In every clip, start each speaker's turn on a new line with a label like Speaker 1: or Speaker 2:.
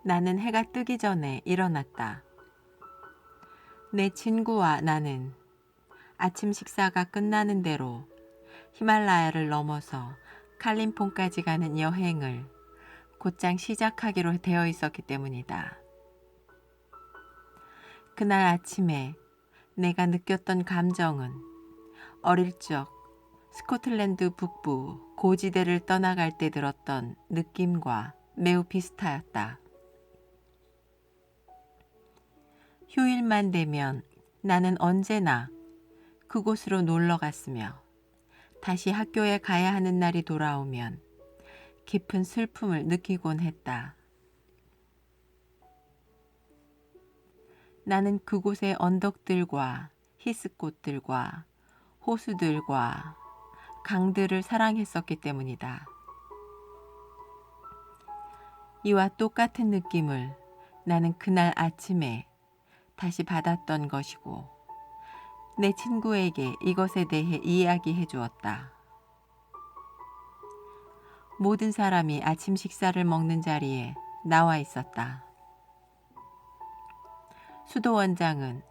Speaker 1: 나는 해가 뜨기 전에 일어났다. 내 친구와 나는 아침 식사가 끝나는 대로 히말라야를 넘어서 칼림퐁까지 가는 여행을 곧장 시작하기로 되어 있었기 때문이다. 그날 아침에 내가 느꼈던 감정은 어릴 적 스코틀랜드 북부 고지대를 떠나갈 때 들었던 느낌과 매우 비슷하였다. 휴일만 되면 나는 언제나 그곳으로 놀러 갔으며 다시 학교에 가야 하는 날이 돌아오면 깊은 슬픔을 느끼곤 했다. 나는 그곳의 언덕들과 히스꽃들과 호수들과 강들을 사랑했었기 때문이다. 이와 똑같은 느낌을 나는 그날 아침에 다시 받았던 것이고 내 친구에게 이것에 대해 이야기해 주었다. 모든 사람이 아침 식사를 먹는 자리에 나와 있었다. 수도원장은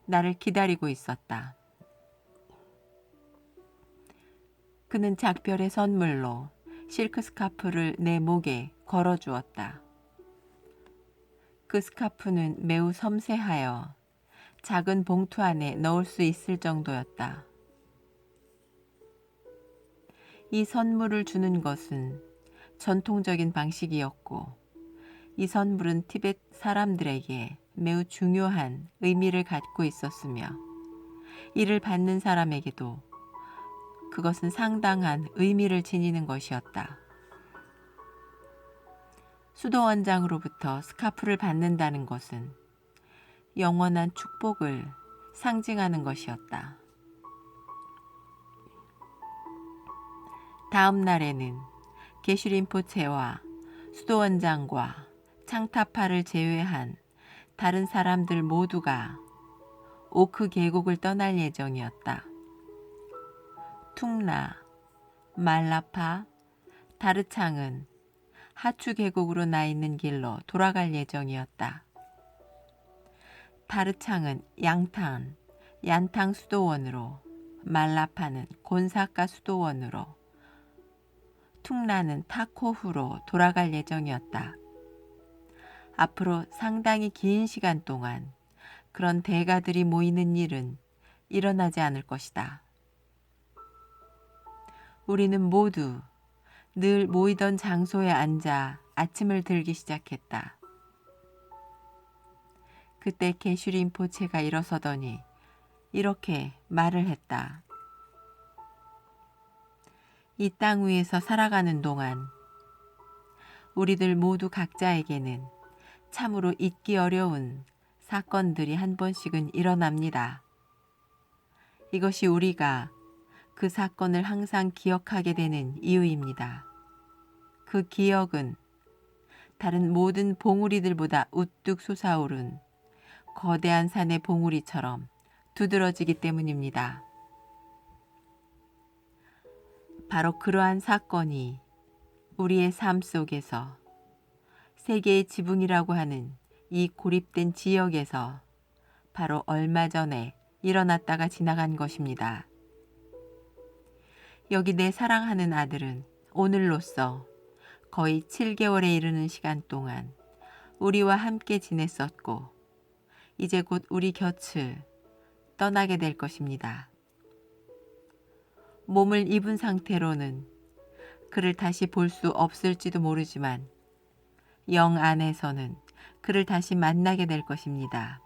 Speaker 1: 나를 기다리고 있었다. 그는 작별의 선물로 실크 스카프를 내 목에 걸어주었다. 그 스카프는 매우 섬세하여 작은 봉투 안에 넣을 수 있을 정도였다. 이 선물을 주는 것은 전통적인 방식이었고 이 선물은 티벳 사람들에게 매우 중요한 의미를 갖고 있었으며 이를 받는 사람에게도 그것은 상당한 의미를 지니는 것이었다. 수도원장으로부터 스카프를 받는다는 것은 영원한 축복을 상징하는 것이었다. 다음 날에는 게슈린포체와 수도원장과 창타파를 제외한 다른 사람들 모두가 오크 계곡을 떠날 예정이었다. 퉁나, 말라파, 다르창은 하추 계곡으로 나 있는 길로 돌아갈 예정이었다. 다르창은 얀탕 수도원으로, 말라파는 곤사카 수도원으로, 퉁나는 타코후로 돌아갈 예정이었다. 앞으로 상당히 긴 시간 동안 그런 대가들이 모이는 일은 일어나지 않을 것이다. 우리는 모두 늘 모이던 장소에 앉아 아침을 들기 시작했다. 그때 게슈린포체가 일어서더니 이렇게 말을 했다. 이 땅 위에서 살아가는 동안 우리들 모두 각자에게는 참으로 잊기 어려운 사건들이 한 번씩은 일어납니다. 이것이 우리가 그 사건을 항상 기억하게 되는 이유입니다. 그 기억은 다른 모든 봉우리들보다 우뚝 솟아오른 거대한 산의 봉우리처럼 두드러지기 때문입니다. 바로 그러한 사건이 우리의 삶 속에서 세계의 지붕이라고 하는 이 고립된 지역에서 바로 얼마 전에 일어났다가 지나간 것입니다. 여기 내 사랑하는 아들은 오늘로써 거의 7개월에 이르는 시간 동안 우리와 함께 지냈었고 이제 곧 우리 곁을 떠나게 될 것입니다. 몸을 입은 상태로는 그를 다시 볼 수 없을지도 모르지만 영 안에서는 그를 다시 만나게 될 것입니다.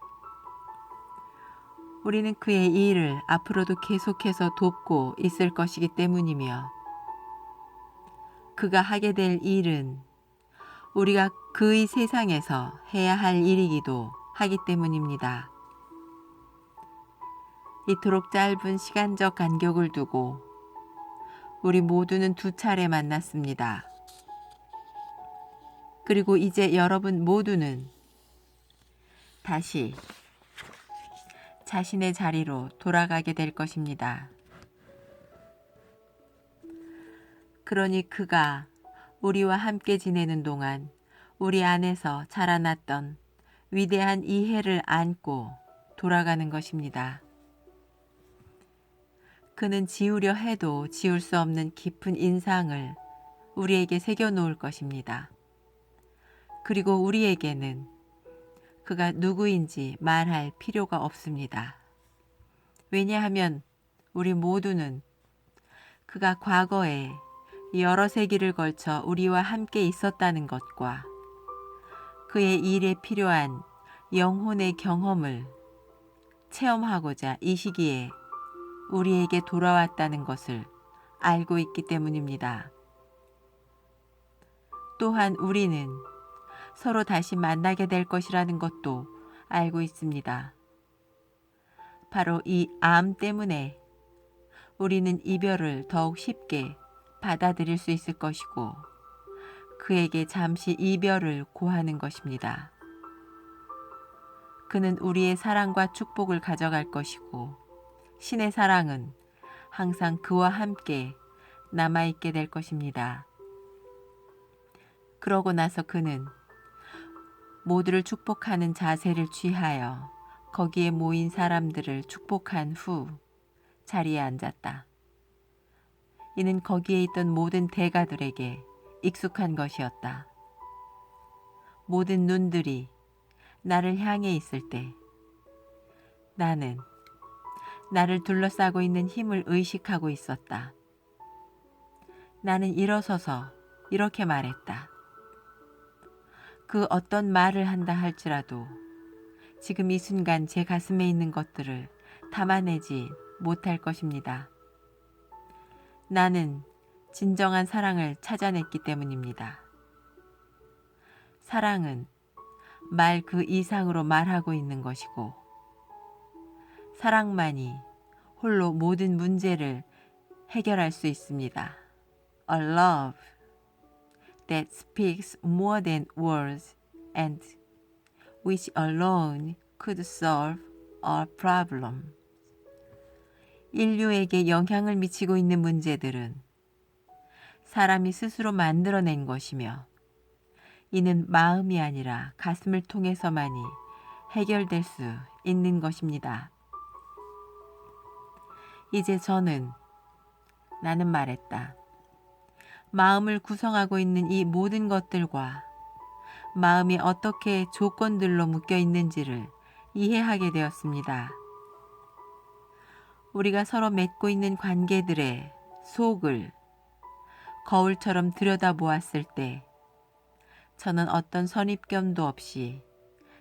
Speaker 1: 우리는 그의 일을 앞으로도 계속해서 돕고 있을 것이기 때문이며 그가 하게 될 일은 우리가 그의 세상에서 해야 할 일이기도 하기 때문입니다. 이토록 짧은 시간적 간격을 두고 우리 모두는 2차례 만났습니다. 그리고 이제 여러분 모두는 다시 자신의 자리로 돌아가게 될 것입니다. 그러니 그가 우리와 함께 지내는 동안 우리 안에서 자라났던 위대한 이해를 안고 돌아가는 것입니다. 그는 지우려 해도 지울 수 없는 깊은 인상을 우리에게 새겨놓을 것입니다. 그리고 우리에게는 그가 누구인지 말할 필요가 없습니다. 왜냐하면 우리 모두는 그가 과거에 여러 세기를 걸쳐 우리와 함께 있었다는 것과 그의 일에 필요한 영혼의 경험을 체험하고자 이 시기에 우리에게 돌아왔다는 것을 알고 있기 때문입니다. 또한 우리는 서로 다시 만나게 될 것이라는 것도 알고 있습니다. 바로 이 암 때문에 우리는 이별을 더욱 쉽게 받아들일 수 있을 것이고 그에게 잠시 이별을 고하는 것입니다. 그는 우리의 사랑과 축복을 가져갈 것이고 신의 사랑은 항상 그와 함께 남아있게 될 것입니다. 그러고 나서 그는 모두를 축복하는 자세를 취하여 거기에 모인 사람들을 축복한 후 자리에 앉았다. 이는 거기에 있던 모든 대가들에게 익숙한 것이었다. 모든 눈들이 나를 향해 있을 때 나는 나를 둘러싸고 있는 힘을 의식하고 있었다. 나는 일어서서 이렇게 말했다. 그 어떤 말을 한다 할지라도 지금 이 순간 제 가슴에 있는 것들을 담아내지 못할 것입니다. 나는 진정한 사랑을 찾아냈기 때문입니다. 사랑은 말 그 이상으로 말하고 있는 것이고 사랑만이 홀로 모든 문제를 해결할 수 있습니다. A love that speaks more than words and which alone could solve all problems. 인류에게 영향을 미치고 있는 문제들은 사람이 스스로 만들어낸 것이며 이는 마음이 아니라 가슴을 통해서만이 해결될 수 있는 것입니다. 이제 나는 말했다. 마음을 구성하고 있는 이 모든 것들과 마음이 어떻게 조건들로 묶여 있는지를 이해하게 되었습니다. 우리가 서로 맺고 있는 관계들의 속을 거울처럼 들여다보았을 때 저는 어떤 선입견도 없이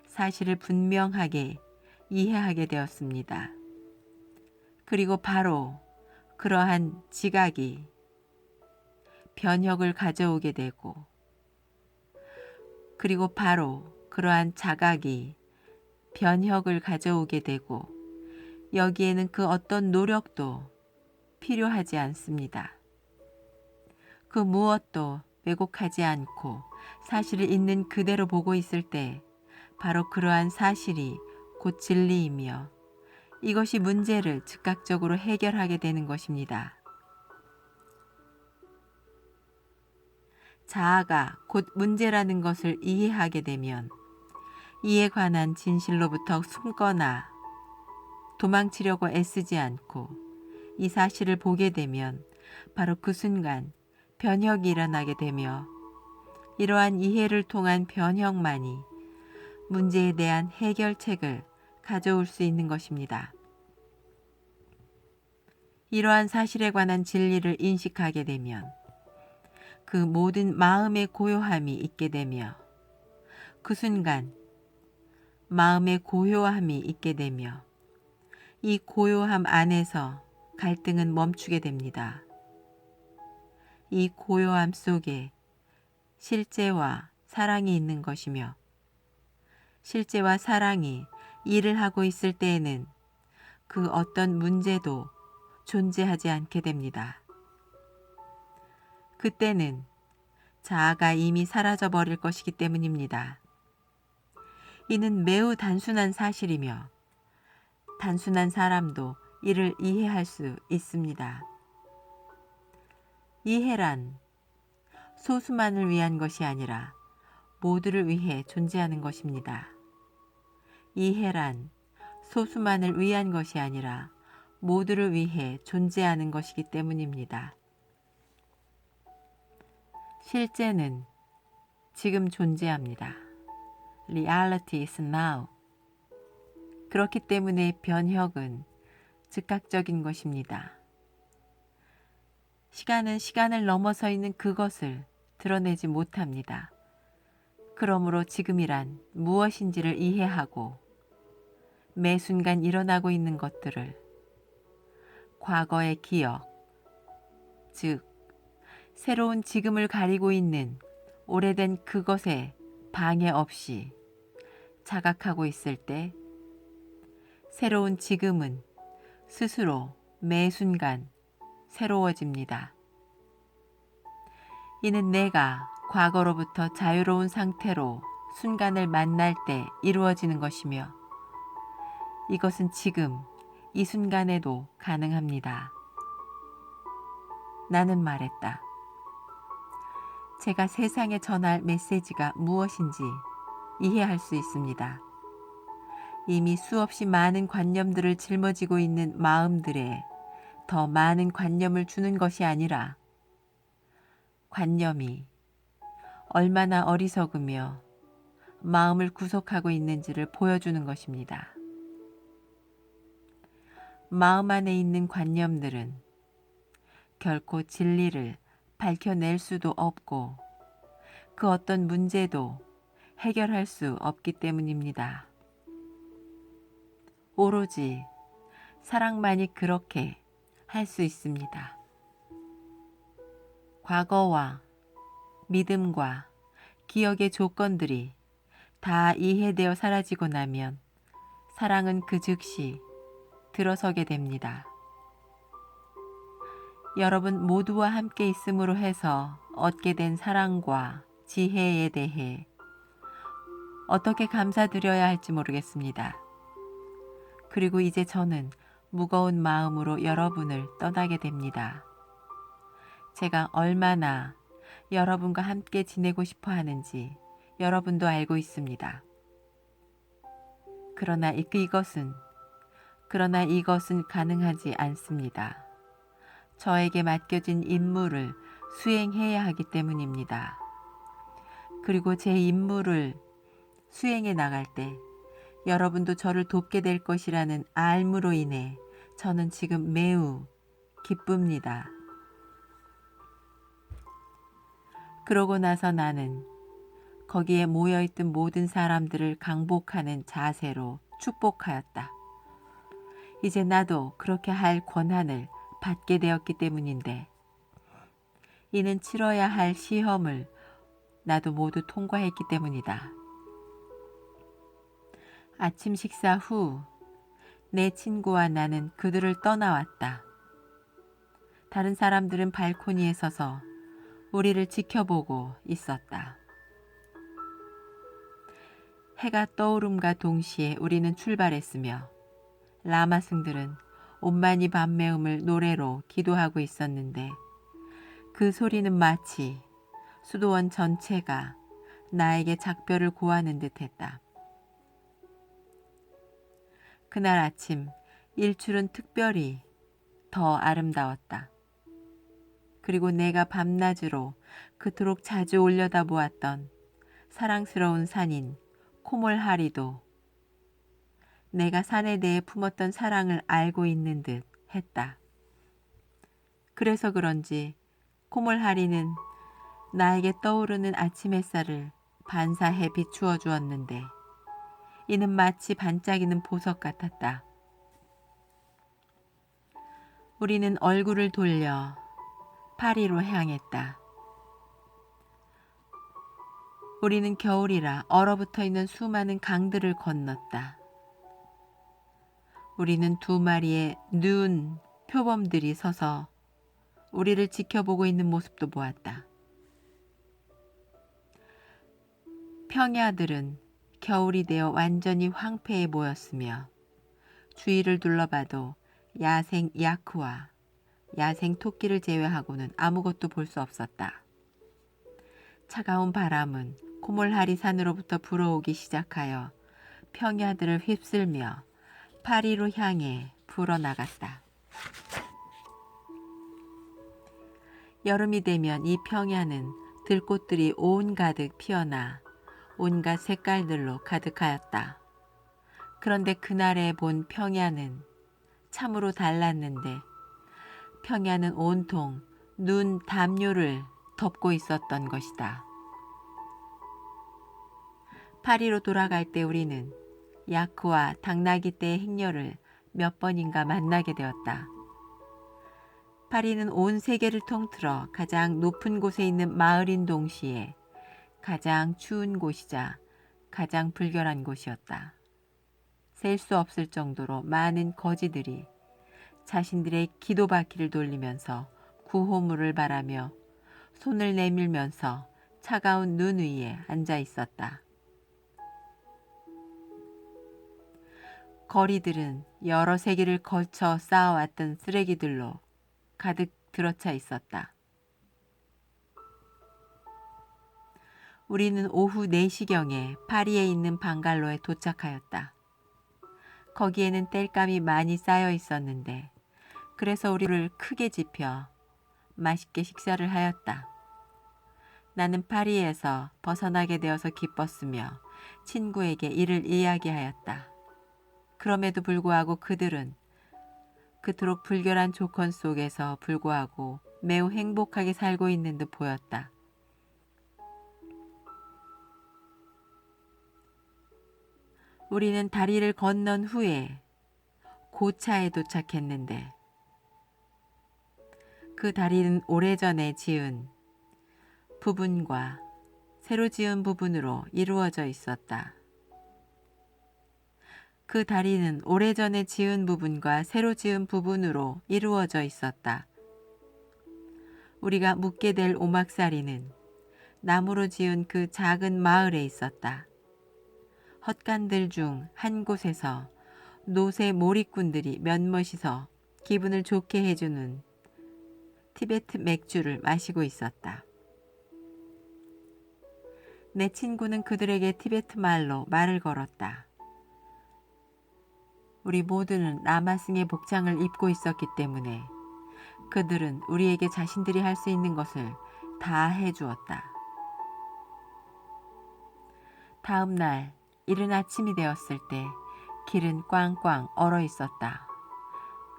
Speaker 1: 사실을 분명하게 이해하게 되었습니다. 그리고 바로 그러한 지각이 변혁을 가져오게 되고 그리고 바로 그러한 자각이 변혁을 가져오게 되고 여기에는 그 어떤 노력도 필요하지 않습니다. 그 무엇도 왜곡하지 않고 사실을 있는 그대로 보고 있을 때 바로 그러한 사실이 곧 진리이며 이것이 문제를 즉각적으로 해결하게 되는 것입니다. 자아가 곧 문제라는 것을 이해하게 되면 이에 관한 진실로부터 숨거나 도망치려고 애쓰지 않고 이 사실을 보게 되면 바로 그 순간 변혁이 일어나게 되며 이러한 이해를 통한 변혁만이 문제에 대한 해결책을 가져올 수 있는 것입니다. 이러한 사실에 관한 진리를 인식하게 되면 그 모든 마음의 고요함이 있게 되며 그 순간 마음의 고요함이 있게 되며 이 고요함 안에서 갈등은 멈추게 됩니다. 이 고요함 속에 실제와 사랑이 있는 것이며 실제와 사랑이 일을 하고 있을 때에는 그 어떤 문제도 존재하지 않게 됩니다. 그때는 자아가 이미 사라져 버릴 것이기 때문입니다. 이는 매우 단순한 사실이며 단순한 사람도 이를 이해할 수 있습니다. 이해란 소수만을 위한 것이 아니라 모두를 위해 존재하는 것입니다. 이해란 소수만을 위한 것이 아니라 모두를 위해 존재하는 것이기 때문입니다. 실제는 지금 존재합니다. Reality is now. 그렇기 때문에 변혁은 즉각적인 것입니다. 시간은 시간을 넘어서 있는 그것을 드러내지 못합니다. 그러므로 지금이란 무엇인지를 이해하고 매 순간 일어나고 있는 것들을 과거의 기억, 즉 새로운 지금을 가리고 있는 오래된 그것에 방해 없이 자각하고 있을 때 새로운 지금은 스스로 매 순간 새로워집니다. 이는 내가 과거로부터 자유로운 상태로 순간을 만날 때 이루어지는 것이며 이것은 지금 이 순간에도 가능합니다. 나는 말했다. 제가 세상에 전할 메시지가 무엇인지 이해할 수 있습니다. 이미 수없이 많은 관념들을 짊어지고 있는 마음들에 더 많은 관념을 주는 것이 아니라 관념이 얼마나 어리석으며 마음을 구속하고 있는지를 보여주는 것입니다. 마음 안에 있는 관념들은 결코 진리를 밝혀낼 수도 없고 그 어떤 문제도 해결할 수 없기 때문입니다. 오로지 사랑만이 그렇게 할 수 있습니다. 과거와 믿음과 기억의 조건들이 다 이해되어 사라지고 나면 사랑은 그 즉시 들어서게 됩니다. 여러분 모두와 함께 있음으로 해서 얻게 된 사랑과 지혜에 대해 어떻게 감사드려야 할지 모르겠습니다. 그리고 이제 저는 무거운 마음으로 여러분을 떠나게 됩니다. 제가 얼마나 여러분과 함께 지내고 싶어 하는지 여러분도 알고 있습니다. 그러나 이것은 가능하지 않습니다. 저에게 맡겨진 임무를 수행해야 하기 때문입니다. 그리고 제 임무를 수행해 나갈 때 여러분도 저를 돕게 될 것이라는 알므로 인해 저는 지금 매우 기쁩니다. 그러고 나서 나는 거기에 모여있던 모든 사람들을 강복하는 자세로 축복하였다. 이제 나도 그렇게 할 권한을 받게 되었기 때문인데 이는 치러야 할 시험을 나도 모두 통과했기 때문이다. 아침 식사 후 내 친구와 나는 그들을 떠나왔다. 다른 사람들은 발코니에 서서 우리를 지켜보고 있었다. 해가 떠오름과 동시에 우리는 출발했으며 라마승들은 온만이 밤매움을 노래로 기도하고 있었는데 그 소리는 마치 수도원 전체가 나에게 작별을 고하는 듯했다. 그날 아침 일출은 특별히 더 아름다웠다. 그리고 내가 밤낮으로 그토록 자주 올려다보았던 사랑스러운 산인 코몰하리도 내가 산에 대해 품었던 사랑을 알고 있는 듯 했다. 그래서 그런지 코몰하리는 나에게 떠오르는 아침 햇살을 반사해 비추어 주었는데 이는 마치 반짝이는 보석 같았다. 우리는 얼굴을 돌려 파리로 향했다. 우리는 겨울이라 얼어붙어 있는 수많은 강들을 건넜다. 우리는 두 마리의 누운 표범들이 서서 우리를 지켜보고 있는 모습도 보았다. 평야들은 겨울이 되어 완전히 황폐해 보였으며 주위를 둘러봐도 야생 야크와 야생 토끼를 제외하고는 아무것도 볼 수 없었다. 차가운 바람은 고몰하리 산으로부터 불어오기 시작하여 평야들을 휩쓸며 파리로 향해 불어나갔다. 여름이 되면 이 평야는 들꽃들이 온가득 피어나 온갖 색깔들로 가득하였다. 그런데 그날에 본 평야는 참으로 달랐는데 평야는 온통 눈 담요를 덮고 있었던 것이다. 파리로 돌아갈 때 우리는 야크와 당나귀 떼의 행렬을 몇 번인가 만나게 되었다. 파리는 온 세계를 통틀어 가장 높은 곳에 있는 마을인 동시에 가장 추운 곳이자 가장 불결한 곳이었다. 셀 수 없을 정도로 많은 거지들이 자신들의 기도바퀴를 돌리면서 구호물을 바라며 손을 내밀면서 차가운 눈 위에 앉아 있었다. 거리들은 여러 세기를 거쳐 쌓아왔던 쓰레기들로 가득 들어차 있었다. 우리는 오후 4시경에 파리에 있는 방갈로에 도착하였다. 거기에는 땔감이 많이 쌓여 있었는데 그래서 우리를 크게 집혀 맛있게 식사를 하였다. 나는 파리에서 벗어나게 되어서 기뻤으며 친구에게 이를 이야기하였다. 그럼에도 불구하고 그들은 그토록 불결한 조건 속에서 불구하고 매우 행복하게 살고 있는 듯 보였다. 우리는 다리를 건넌 후에 고차에 도착했는데 그 다리는 오래전에 지은 부분과 새로 지은 부분으로 이루어져 있었다. 그 다리는 오래전에 지은 부분과 새로 지은 부분으로 이루어져 있었다. 우리가 묵게 될 오막살이는 나무로 지은 그 작은 마을에 있었다. 헛간들 중 한 곳에서 노새 몰입꾼들이 몇몇이서 기분을 좋게 해주는 티베트 맥주를 마시고 있었다. 내 친구는 그들에게 티베트 말로 말을 걸었다. 우리 모두는 라마승의 복장을 입고 있었기 때문에 그들은 우리에게 자신들이 할 수 있는 것을 다 해주었다. 다음 날 이른 아침이 되었을 때 길은 꽝꽝 얼어 있었다.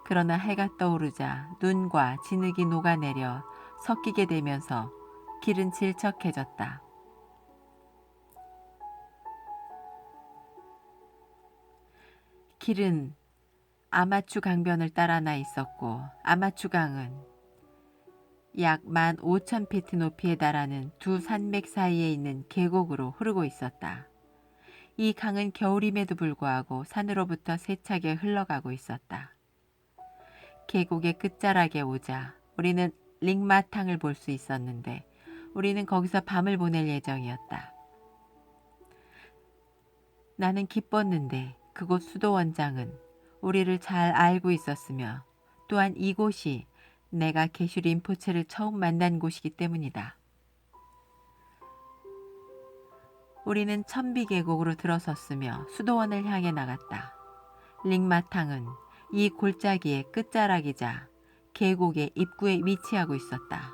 Speaker 1: 그러나 해가 떠오르자 눈과 진흙이 녹아내려 섞이게 되면서 길은 질척해졌다. 길은 아마추 강변을 따라 나 있었고 아마추 강은 약 15,000피트 높이에 달하는 두 산맥 사이에 있는 계곡으로 흐르고 있었다. 이 강은 겨울임에도 불구하고 산으로부터 세차게 흘러가고 있었다. 계곡의 끝자락에 오자 우리는 링마탕을 볼 수 있었는데 우리는 거기서 밤을 보낼 예정이었다. 나는 기뻤는데 그곳 수도원장은 우리를 잘 알고 있었으며 또한 이곳이 내가 게슈 림포체를 처음 만난 곳이기 때문이다. 우리는 천비계곡으로 들어섰으며 수도원을 향해 나갔다. 링마탕은 이 골짜기의 끝자락이자 계곡의 입구에 위치하고 있었다.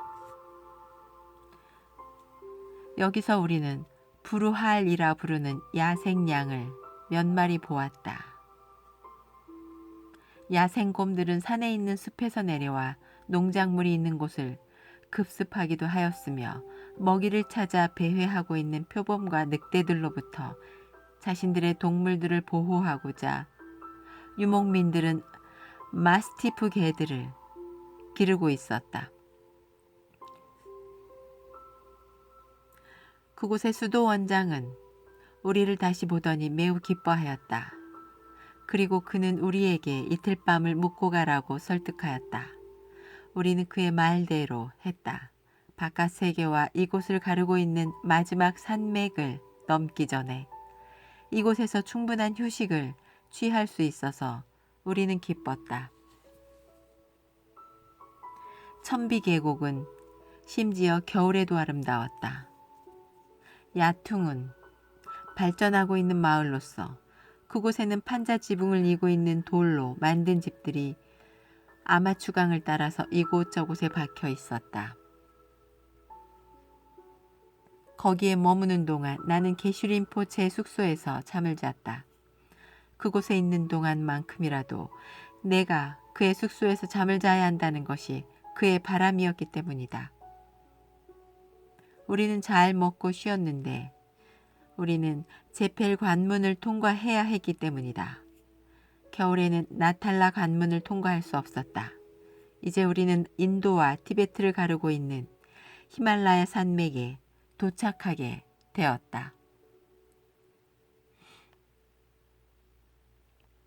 Speaker 1: 여기서 우리는 부루할이라 부르는 야생양을 몇 마리 보았다. 야생곰들은 산에 있는 숲에서 내려와 농작물이 있는 곳을 급습하기도 하였으며 먹이를 찾아 배회하고 있는 표범과 늑대들로부터 자신들의 동물들을 보호하고자 유목민들은 마스티프 개들을 기르고 있었다. 그곳의 수도원장은 우리를 다시 보더니 매우 기뻐하였다. 그리고 그는 우리에게 이틀 밤을 묵고 가라고 설득하였다. 우리는 그의 말대로 했다. 바깥 세계와 이곳을 가르고 있는 마지막 산맥을 넘기 전에 이곳에서 충분한 휴식을 취할 수 있어서 우리는 기뻤다. 천비계곡은 심지어 겨울에도 아름다웠다. 야퉁은 발전하고 있는 마을로서 그곳에는 판자 지붕을 이고 있는 돌로 만든 집들이 아마추강을 따라서 이곳저곳에 박혀 있었다. 거기에 머무는 동안 나는 게슈린포 제 숙소에서 잠을 잤다. 그곳에 있는 동안만큼이라도 내가 그의 숙소에서 잠을 자야 한다는 것이 그의 바람이었기 때문이다. 우리는 잘 먹고 쉬었는데 우리는 제펠 관문을 통과해야 했기 때문이다. 겨울에는 나탈라 관문을 통과할 수 없었다. 이제 우리는 인도와 티베트를 가르고 있는 히말라야 산맥에 도착하게 되었다.